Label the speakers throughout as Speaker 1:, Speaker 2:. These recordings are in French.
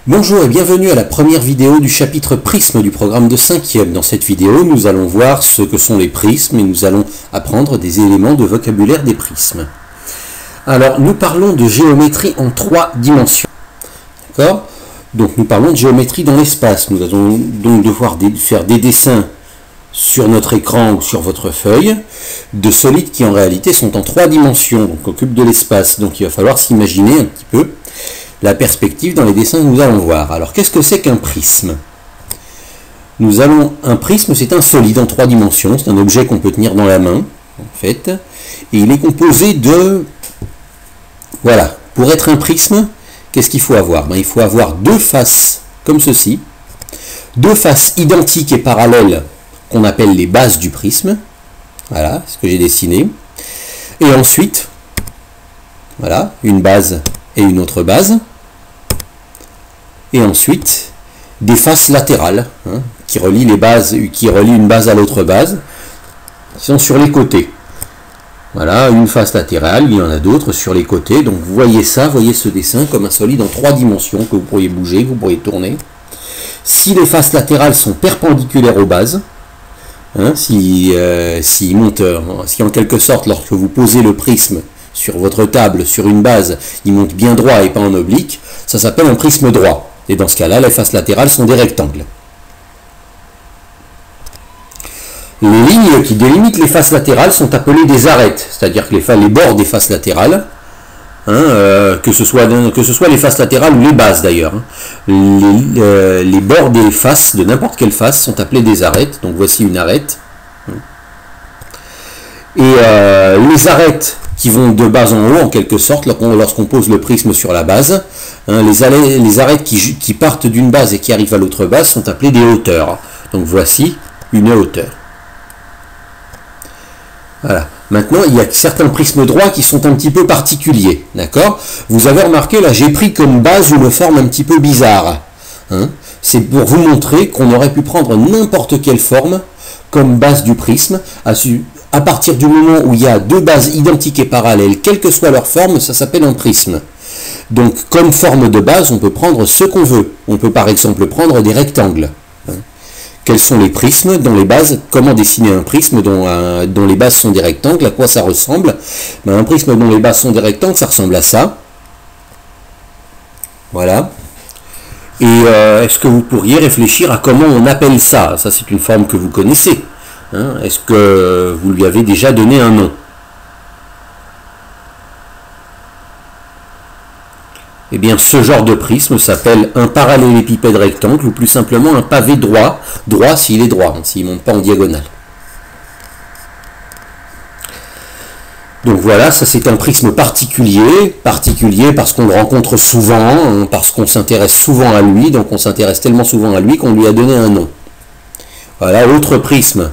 Speaker 1: Bonjour et bienvenue à la première vidéo du chapitre prisme du programme de 5e. Dans cette vidéo, nous allons voir ce que sont les prismes et nous allons apprendre des éléments de vocabulaire des prismes. Alors, nous parlons de géométrie en 3 dimensions. D'accord ? Donc, nous parlons de géométrie dans l'espace. Nous allons donc devoir faire des dessins sur notre écran ou sur votre feuille de solides qui en réalité sont en 3 dimensions, donc occupent de l'espace. Donc, il va falloir s'imaginer un petit peu la perspective dans les dessins que nous allons voir. Alors, qu'est-ce que c'est qu'un prisme? Un prisme, c'est un solide en 3 dimensions. C'est un objet qu'on peut tenir dans la main, en fait. Et il est composé de... Voilà. Pour être un prisme, qu'est-ce qu'il faut avoir? Il faut avoir 2 faces, comme ceci. 2 faces identiques et parallèles, qu'on appelle les bases du prisme. Voilà, ce que j'ai dessiné. Et ensuite, voilà, une base et une autre base. Et ensuite, des faces latérales, qui relient les bases, qui relient une base à l'autre base, qui sont sur les côtés. Voilà, une face latérale, il y en a d'autres sur les côtés. Donc vous voyez ça, voyez ce dessin comme un solide en 3 dimensions que vous pourriez bouger, vous pourriez tourner. Si les faces latérales sont perpendiculaires aux bases, si en quelque sorte, lorsque vous posez le prisme sur votre table, sur une base, il monte bien droit et pas en oblique, ça s'appelle un prisme droit. Et dans ce cas-là, les faces latérales sont des rectangles. Les lignes qui délimitent les faces latérales sont appelées des arêtes, c'est-à-dire que les bords des faces latérales, que ce soit les faces latérales ou les bases d'ailleurs, les bords des faces, de n'importe quelle face, sont appelés des arêtes. Donc voici une arête. Et les arêtes qui vont de bas en haut, en quelque sorte, lorsqu'on pose le prisme sur la base, les arêtes qui partent d'une base et qui arrivent à l'autre base sont appelées des hauteurs. Donc voici une hauteur. Voilà. Maintenant, il y a certains prismes droits qui sont un petit peu particuliers. D'accord ? Vous avez remarqué, là, j'ai pris comme base une forme un petit peu bizarre. C'est pour vous montrer qu'on aurait pu prendre n'importe quelle forme comme base du prisme. À partir du moment où il y a 2 bases identiques et parallèles, quelle que soit leur forme, ça s'appelle un prisme. Donc, comme forme de base, on peut prendre ce qu'on veut. On peut par exemple prendre des rectangles. Quels sont les prismes dont les bases? Comment dessiner un prisme dont les bases sont des rectangles? À quoi ça ressemble? Un prisme dont les bases sont des rectangles, ça ressemble à ça. Voilà. Et est-ce que vous pourriez réfléchir à comment on appelle ça? Ça, c'est une forme que vous connaissez. Est-ce que vous lui avez déjà donné un nom? Eh bien, ce genre de prisme s'appelle un parallélépipède rectangle, ou plus simplement un pavé droit. Droit s'il est droit, s'il ne monte pas en diagonale. Donc voilà, ça c'est un prisme particulier parce qu'on le rencontre souvent, parce qu'on s'intéresse souvent à lui, donc on s'intéresse tellement souvent à lui qu'on lui a donné un nom. Voilà, autre prisme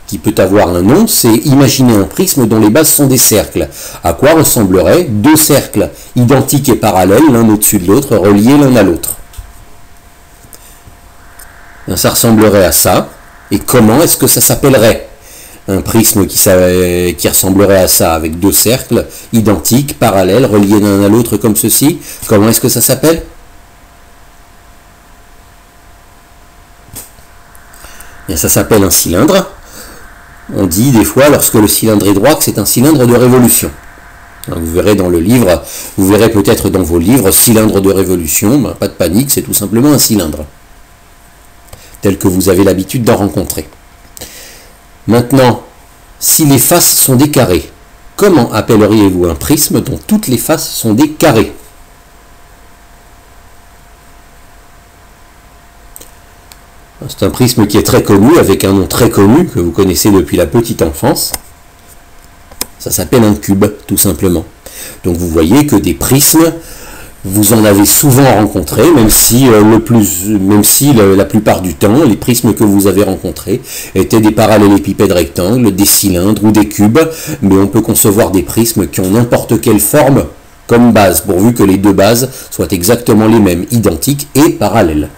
Speaker 1: qui peut avoir un nom, c'est imaginer un prisme dont les bases sont des cercles. À quoi ressembleraient 2 cercles identiques et parallèles, l'un au-dessus de l'autre, reliés l'un à l'autre? Ça ressemblerait à ça. Et comment est-ce que ça s'appellerait? Un prisme qui ressemblerait à ça, avec 2 cercles identiques, parallèles, reliés l'un à l'autre comme ceci. Comment est-ce que ça s'appelle? Ça s'appelle un cylindre. On dit des fois, lorsque le cylindre est droit, que c'est un cylindre de révolution. Vous verrez dans le livre, vous verrez peut-être dans vos livres, cylindre de révolution, pas de panique, c'est tout simplement un cylindre, tel que vous avez l'habitude d'en rencontrer. Maintenant, si les faces sont des carrés, comment appelleriez-vous un prisme dont toutes les faces sont des carrés? C'est un prisme qui est très connu, avec un nom très connu, que vous connaissez depuis la petite enfance. Ça s'appelle un cube, tout simplement. Donc vous voyez que des prismes, vous en avez souvent rencontré, même si la plupart du temps, les prismes que vous avez rencontrés étaient des parallélépipèdes rectangles, des cylindres ou des cubes, mais on peut concevoir des prismes qui ont n'importe quelle forme comme base, pourvu que les 2 bases soient exactement les mêmes, identiques et parallèles.